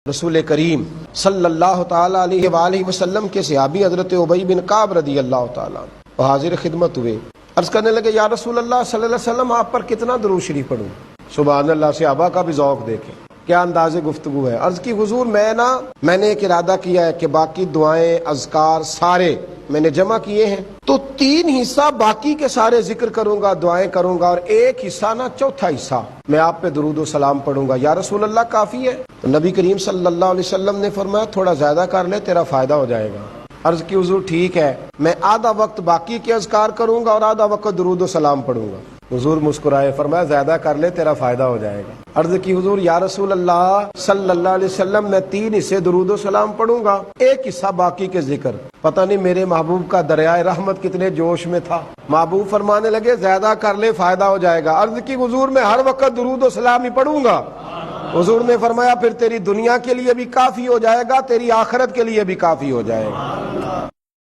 رسول کریم صلی اللہ تعالی علیہ وآلہ وسلم کے صحابی حضرت ابی بن کعب رضی اللہ تعالی عنہ حاضر خدمت ہوئے، عرض کرنے لگے یا رسول اللہ صلی اللہ علیہ وسلم آپ پر کتنا درود شریف پڑھوں؟ سبحان اللہ، صحابہ کا بھی ذوق دیکھیں کیا انداز گفتگو ہے۔ عرض کی حضور میں نے ایک ارادہ کیا ہے کہ باقی دعائیں اذکار سارے میں نے جمع کیے ہیں، تو 3 حصہ باقی کے سارے ذکر کروں گا، دعائیں کروں گا، اور 1 حصہ نا چوتھا حصہ میں آپ پہ درود و سلام پڑھوں گا، یا رسول اللہ کافی ہے؟ تو نبی کریم صلی اللہ علیہ وسلم نے فرمایا تھوڑا زیادہ کر لے، تیرا فائدہ ہو جائے گا۔ عرض کی حضور ٹھیک ہے، میں آدھا وقت باقی کے اذکار کروں گا اور آدھا وقت درود و سلام پڑھوں گا۔ حضور مسکرائے، فرمایا زیادہ کر لے، تیرا فائدہ ہو جائے گا۔ عرض کی حضور یا رسول اللہ صلی اللہ علیہ وسلم میں 3 حصے درود و سلام پڑھوں گا، 1 حصہ باقی کے ذکر۔ پتہ نہیں میرے محبوب کا دریائے رحمت کتنے جوش میں تھا، محبوب فرمانے لگے زیادہ کر لے، فائدہ ہو جائے گا۔ عرض کی حضور میں ہر وقت درود و سلام ہی پڑھوں گا۔ حضور نے فرمایا پھر تیری دنیا کے لیے بھی کافی ہو جائے گا، تیری آخرت کے لیے بھی کافی ہو جائے گا۔